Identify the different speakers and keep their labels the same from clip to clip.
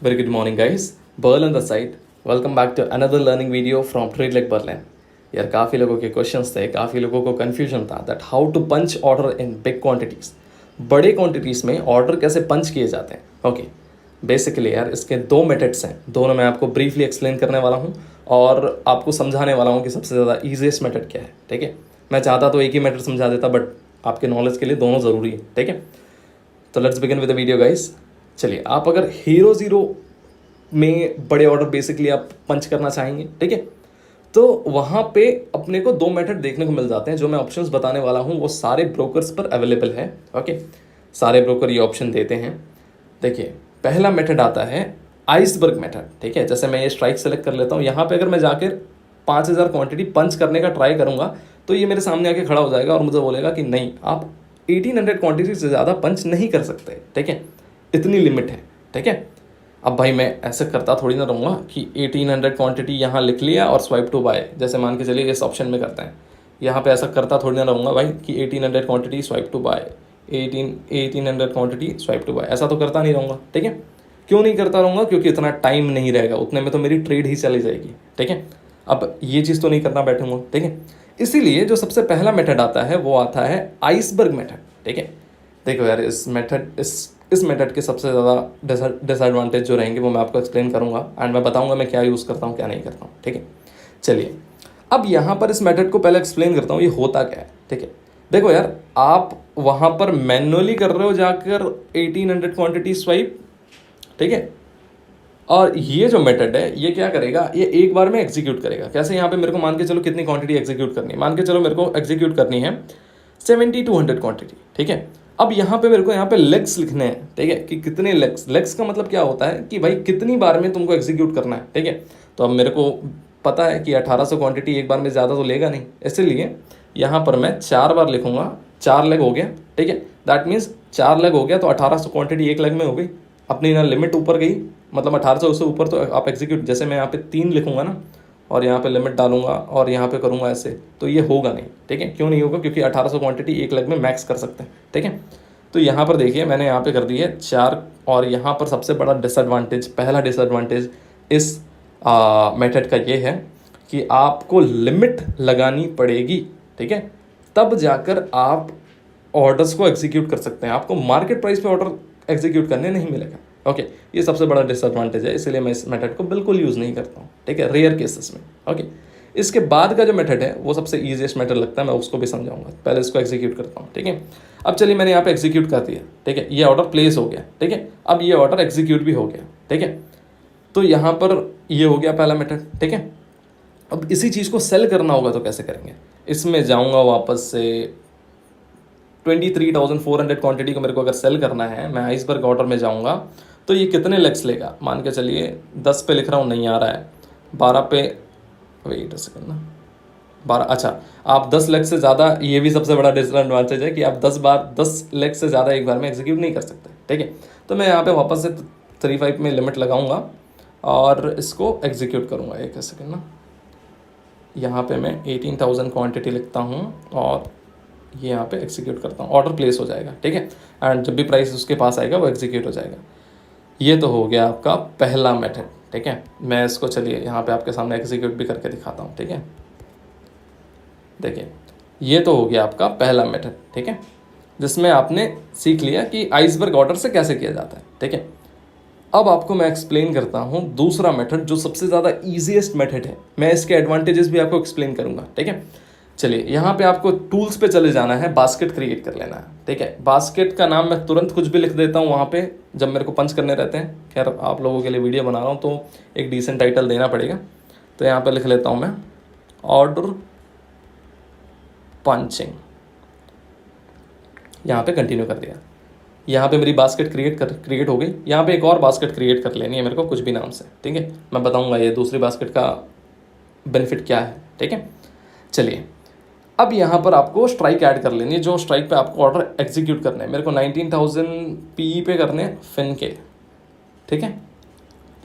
Speaker 1: Very good morning, guys. Berlin the side. Welcome back to another learning video from Trade Like Berlin. यार काफ़ी लोगों के questions थे, काफ़ी लोगों को कन्फ्यूजन था that how to punch order in big quantities. बड़े क्वांटिटीज़ में ऑर्डर कैसे पंच किए जाते हैं. ओके, बेसिकली यार इसके दो मेथड्स हैं, दोनों मैं आपको ब्रीफली एक्सप्लेन करने वाला हूँ और आपको समझाने वाला हूँ कि सबसे ज़्यादा ईजीएस्ट मेथड क्या है. ठीक है, मैं चाहता तो एक ही मेथड समझा देता, बट आपके नॉलेज के लिए दोनों ज़रूरी है. ठीक है, तो let's begin with the video guys. चलिए, आप अगर हीरो ज़ीरो में बड़े ऑर्डर बेसिकली आप पंच करना चाहेंगे, ठीक है, तो वहाँ पे अपने को दो मेथड देखने को मिल जाते हैं. जो मैं ऑप्शंस बताने वाला हूँ वो सारे ब्रोकर्स पर अवेलेबल है. ओके, सारे ब्रोकर ये ऑप्शन देते हैं. देखिए, पहला मेथड आता है आइसबर्ग मेथड. ठीक है, जैसे मैं ये स्ट्राइक सेलेक्ट कर लेता हूँ, यहाँ पे अगर मैं जाकर 5000 क्वांटिटी पंच करने का ट्राई करूँगा तो ये मेरे सामने आके खड़ा हो जाएगा और मुझे बोलेगा कि नहीं, आप 1800 क्वांटिटी से ज़्यादा पंच नहीं कर सकते. ठीक है, इतनी लिमिट है. ठीक है, अब भाई मैं ऐसे करता थोड़ी ना रहूँगा कि 1800 क्वांटिटी यहाँ लिख लिया और स्वाइप टू बाय, जैसे मान के चलिए इस ऑप्शन में करते हैं. यहाँ पे ऐसा करता थोड़ी ना रहूँगा भाई कि 1800 quantity swipe to buy, 1800 quantity swipe to buy, ऐसा तो करता नहीं रहूँगा. ठीक है, क्यों नहीं करता रहूँगा? क्योंकि इतना टाइम नहीं रहेगा, उतने में तो मेरी ट्रेड ही चली जाएगी. ठीक है, अब ये चीज़ तो नहीं करना बैठूंगा. ठीक है, इसीलिए जो सबसे पहला मेथड आता है वो आता है आइसबर्ग मेथड. ठीक है, देखो यार, इस मेथड के सबसे ज़्यादा डिसएडवांटेज जो रहेंगे वो मैं आपको एक्सप्लेन करूंगा एंड मैं बताऊंगा मैं क्या यूज़ करता हूँ क्या नहीं करता हूँ. ठीक है, चलिए अब यहाँ पर इस मेथड को पहले एक्सप्लेन करता हूँ ये होता क्या है. ठीक है, देखो यार, आप वहाँ पर मैनुअली कर रहे हो जाकर 1800 क्वांटिटी स्वाइप. ठीक है, और ये जो मेथड है ये क्या करेगा, ये एक बार में एग्जीक्यूट करेगा. कैसे? यहाँ पे मेरे को मान के चलो कितनी क्वांटिटी एग्जीक्यूट करनी है, मान के चलो मेरे को एग्जीक्यूट करनी है 7200 क्वांटिटी. ठीक है, अब यहाँ पे मेरे को यहाँ पे लेग्स लिखने हैं. ठीक है, कि कितने लेग्स का मतलब क्या होता है कि भाई कितनी बार में तुमको एग्जीक्यूट करना है. ठीक है, तो अब मेरे को पता है कि 1800 क्वांटिटी एक बार में ज़्यादा तो लेगा नहीं, इसलिए यहाँ पर मैं 4 बार लिखूंगा. 4 लेग हो गया. ठीक है, दैट मीन्स 4 लेग हो गया तो 1800 क्वांटिटी एक लेग में हो गई. अपनी ना लिमिट ऊपर गई, मतलब 1800 से ऊपर तो आप एग्जीक्यूट, जैसे मैं यहाँ पे 3 लिखूंगा ना और यहाँ पे लिमिट डालूंगा और यहाँ पे करूँगा ऐसे, तो ये होगा नहीं. ठीक है, क्यों नहीं होगा? क्योंकि 1800 क्वांटिटी एक लेग में मैक्स कर सकते हैं. ठीक है, तो यहाँ पर देखिए मैंने यहाँ पे कर दी है 4. और यहाँ पर सबसे बड़ा डिसएडवांटेज, पहला डिसएडवांटेज इस मेथड का ये है कि आपको लिमिट लगानी पड़ेगी. ठीक है, तब जाकर आप ऑर्डर्स को एग्जीक्यूट कर सकते हैं. आपको मार्केट प्राइस पे ऑर्डर एग्जीक्यूट करने नहीं मिलेगा. ओके, ये सबसे बड़ा डिसएडवांटेज है, इसलिए मैं इस मेथड को बिल्कुल यूज़ नहीं करता हूँ. ठीक है, रेयर केसेस में. ओके, इसके बाद का जो मेथड है वो सबसे ईजीएस्ट मेथड लगता है, मैं उसको भी समझाऊंगा. पहले इसको एग्जीक्यूट करता हूँ. ठीक है, अब चलिए मैंने यहाँ पे एग्जीक्यूट कर दिया. ठीक है, ये ऑर्डर प्लेस हो गया. ठीक है, अब ये ऑर्डर एग्जीक्यूट भी हो गया. ठीक है, तो यहाँ पर ये हो गया पहला मेथड. ठीक है, अब इसी चीज़ को सेल करना होगा तो कैसे करेंगे? इसमें जाऊँगा वापस से 23,400 क्वांटिटी को मेरे को अगर सेल करना है, मैं आइसबर्ग ऑर्डर में जाऊँगा तो ये कितने लेग्स लेगा? मान के चलिए 10 पे लिख रहा हूँ, नहीं आ रहा है. 12 पे, वेट अ सेकंड ना, 12. अच्छा, आप 10 लेग से ज़्यादा, ये भी सबसे बड़ा डिसएडवांटेज है कि आप 10 लेग से ज़्यादा एक बार में एग्जीक्यूट नहीं कर सकते. ठीक है, तो मैं यहाँ पे वापस से 35 में लिमिट लगाऊंगा और इसको एग्जीक्यूट करूँगा. एक सेकंड ना, यहाँ पे मैं 18,000 क्वांटिटी लिखता हूँ और ये यहाँ पे एग्जीक्यूट करता हूँ, ऑर्डर प्लेस हो जाएगा. ठीक है, एंड जब भी प्राइस उसके पास आएगा वो एग्जीक्यूट हो जाएगा. ये तो हो गया आपका पहला मेथड. ठीक है, मैं इसको चलिए यहाँ पे आपके सामने एग्जीक्यूट भी करके दिखाता हूँ. ठीक है, देखिए ये तो हो गया आपका पहला मेथड. ठीक है, जिसमें आपने सीख लिया कि आइसबर्ग ऑर्डर से कैसे किया जाता है. ठीक है, अब आपको मैं एक्सप्लेन करता हूँ दूसरा मेथड जो सबसे ज़्यादा ईजीएस्ट मेथड है. मैं इसके एडवांटेजेस भी आपको एक्सप्लेन करूँगा. ठीक है, चलिए यहाँ पे आपको टूल्स पे चले जाना है, बास्केट क्रिएट कर लेना है. ठीक है, बास्केट का नाम मैं तुरंत कुछ भी लिख देता हूँ वहाँ पे जब मेरे को पंच करने रहते हैं. खैर आप लोगों के लिए वीडियो बना रहा हूँ तो एक डिसेंट टाइटल देना पड़ेगा, तो यहाँ पे लिख लेता हूँ मैं ऑर्डर पंचिंग. यहाँ पे कंटिन्यू कर दिया. यहाँ पे मेरी बास्केट क्रिएट हो गई. यहाँ पे एक और बास्केट क्रिएट कर लेनी है मेरे को कुछ भी नाम से. ठीक है, मैं बताऊँगा ये दूसरी बास्केट का बेनिफिट क्या है. ठीक है, चलिए अब यहाँ पर आपको स्ट्राइक ऐड कर लेनी है, जो स्ट्राइक पे आपको ऑर्डर एग्जीक्यूट करना है. मेरे को 19,000 पी पे करने हैं फिन के. ठीक है,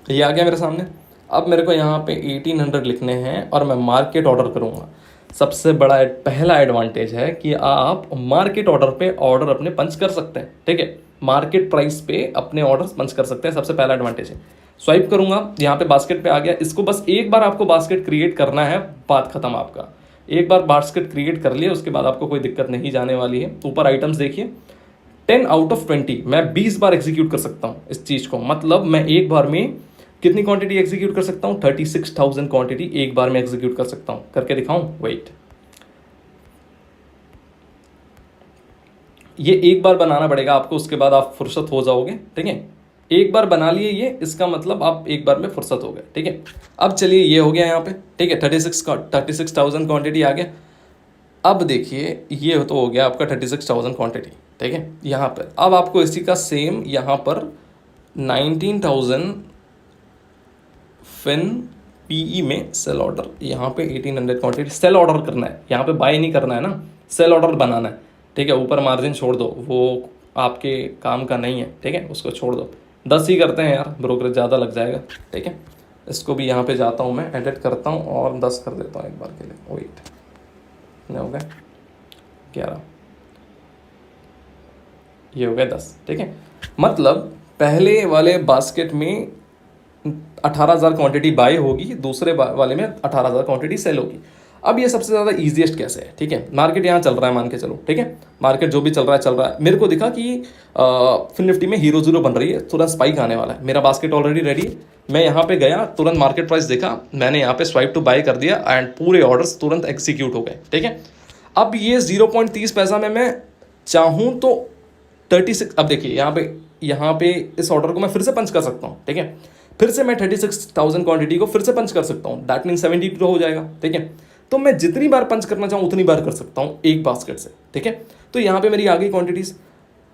Speaker 1: ये आ गया मेरे सामने. अब मेरे को यहाँ पे 1800 लिखने हैं और मैं मार्केट ऑर्डर करूँगा. सबसे पहला एडवांटेज है कि आप मार्केट ऑर्डर पे ऑर्डर अपने पंच कर सकते हैं. ठीक है, मार्केट प्राइस पे अपने ऑर्डर्स पंच कर सकते हैं, सबसे पहला एडवांटेज है। स्वाइप करूंगा, यहाँ पे बास्केट पे आ गया, इसको बस एक बार आपको बास्केट क्रिएट करना है, बात खत्म आपका। एक बार बास्केट क्रिएट कर लिया उसके बाद आपको कोई दिक्कत नहीं जाने वाली है। ऊपर आइटम्स देखिए, 10 आउट ऑफ 20 मैं 20 बार एग्जीक्यूट कर सकता हूँ इस चीज को। मतलब मैं एक बार में कितनी क्वांटिटी एग्जीक्यूट कर सकता हूँ? 36,000 क्वांटिटी एक बार में एग्जीक्यूट कर सकता हूँ। करके दिखाऊं? वेट, ये एक बार बनाना पड़ेगा आपको, उसके बाद आप फुर्सत हो जाओगे। ठीक है, एक बार बना लिए ये, इसका मतलब आप एक बार में फुर्सत हो गए। ठीक है, अब चलिए ये हो गया यहाँ पे। ठीक है, 36,000 क्वांटिटी आ गया। अब देखिए ये तो हो गया आपका 36,000 क्वांटिटी। ठीक है, यहाँ पर अब आपको इसी का सेम यहाँ पर 19,000 फिन पीई में सेल ऑर्डर, यहाँ पे 1800 क्वांटिटी सेल ऑर्डर करना है। यहाँ पे बाय नहीं करना है ना, सेल ऑर्डर बनाना है। ठीक है, ऊपर मार्जिन छोड़ दो, वो आपके काम का नहीं है। ठीक है, उसको छोड़ दो, 10 ही करते हैं यार, ब्रोकरेज ज़्यादा लग जाएगा। ठीक है, इसको भी यहाँ पे जाता हूँ मैं, एडिट करता हूँ और 10 कर देता हूँ एक बार के लिए। वेट, हो गया 11, ये हो गया 10। ठीक है, मतलब पहले वाले बास्केट में 18,000 क्वांटिटी बाय होगी, दूसरे वाले में 18,000 क्वांटिटी सेल होगी। अब ये सबसे ज़्यादा ईजीएस्ट कैसे है? ठीक है, मार्केट यहाँ चल रहा है मान के चलो। ठीक है, मार्केट जो भी चल रहा है। मेरे को दिखा कि फिन निफ्टी में हीरो जीरो बन रही है, तुरंत स्पाइक आने वाला है। मेरा बास्केट ऑलरेडी रेडी है, मैं यहाँ पे गया, तुरंत मार्केट प्राइस देखा, मैंने यहाँ पे स्वाइप टू बाय कर दिया एंड पूरे ऑर्डर्स तुरंत एग्जीक्यूट हो गए। ठीक है, अब ये 0.30 पैसा में मैं चाहूँ तो 36, अब देखिए यहाँ पे इस ऑर्डर को मैं फिर से पंच कर सकता हूँ। ठीक है, फिर से मैं 36,000 क्वांटिटी को फिर से पंच कर सकता हूँ, दैट मीन 72 हो जाएगा। ठीक है, तो मैं जितनी बार पंच करना चाहूँ उतनी बार कर सकता हूँ एक बास्केट से। ठीक है, तो यहाँ पे मेरी आ गई क्वांटिटीज।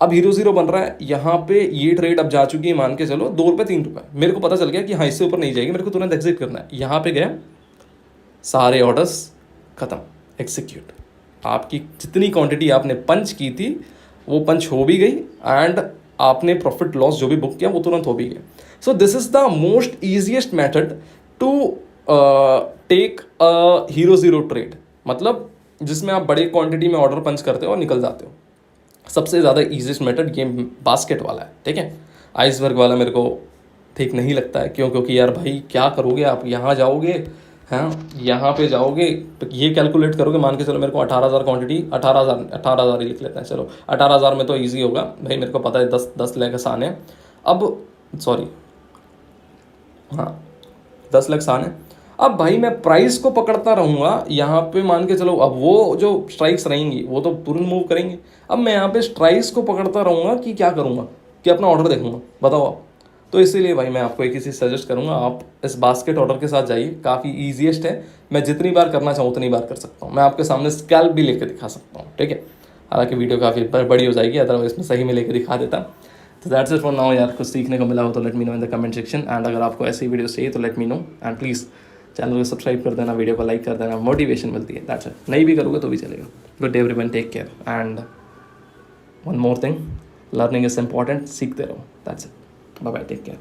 Speaker 1: अब हीरो जीरो बन रहा है, यहाँ पे ये ट्रेड अब जा चुकी है मान के चलो 2 रुपये 3 रुपये। मेरे को पता चल गया कि हाँ इससे ऊपर नहीं जाएगी, मेरे को तुरंत एग्जिट करना है। यहाँ पे गया, सारे ऑर्डर्स खत्म, एग्जीक्यूट। आपकी जितनी क्वांटिटी आपने पंच की थी वो पंच हो भी गई एंड आपने प्रॉफिट लॉस जो भी बुक किया वो तुरंत हो भी गया। So this is the most easiest method to take a hero zero trade, मतलब जिसमें आप बड़े क्वांटिटी में ऑर्डर पंच करते हो और निकल जाते हो। सबसे ज़्यादा ईजिएस्ट मेथड ये बास्केट वाला है। ठीक है, आइसबर्ग वाला मेरे को ठीक नहीं लगता है। क्यों? क्योंकि यार भाई क्या करोगे आप, यहाँ जाओगे, हाँ यहाँ पे जाओगे तो ये कैलकुलेट करोगे, मान के चलो मेरे को 18,000 क्वांटिटी, 18,000 ही लिख लेते हैं चलो, 18,000 में तो ईजी होगा भाई, मेरे को पता है 10 लाख आसान है। अब सॉरी, हाँ 10 लाख आसान है। अब भाई मैं प्राइस को पकड़ता रहूँगा यहाँ पे, मान के चलो अब वो जो स्ट्राइक्स रहेंगी वो तो तुरंत मूव करेंगे। अब मैं यहाँ पे स्ट्राइक्स को पकड़ता रहूँगा कि क्या करूँगा, कि अपना ऑर्डर देखूँगा, बताओ आप। तो इसीलिए भाई मैं आपको एक ही चीज़ सजेस्ट करूँगा, आप इस बास्केट ऑर्डर के साथ जाइए, काफ़ी ईजीएस्ट है। मैं जितनी बार करना चाहूँ उतनी बार कर सकता हूँ। मैं आपके सामने स्कैल्प भी लेकर दिखा सकता हूँ। ठीक है, हालांकि वीडियो काफ़ी बड़ी हो जाएगी, अदरवाइज में सही में लेकर दिखा देता। तो दैट्स इट फॉर नाउ यार, कुछ सीखने को मिला हो तो let me know in the comment section. And अगर आपको ऐसी वीडियो चाहिए तो let me know and please channel को सब्सक्राइब कर देना, वीडियो को लाइक कर देना, मोटिवेशन मिलती है। दैट्स इट, नहीं भी करोगे तो भी चलेगा। Good day everyone, take care and one more thing, learning is important, सीखते रहो। That's it, bye bye, take care.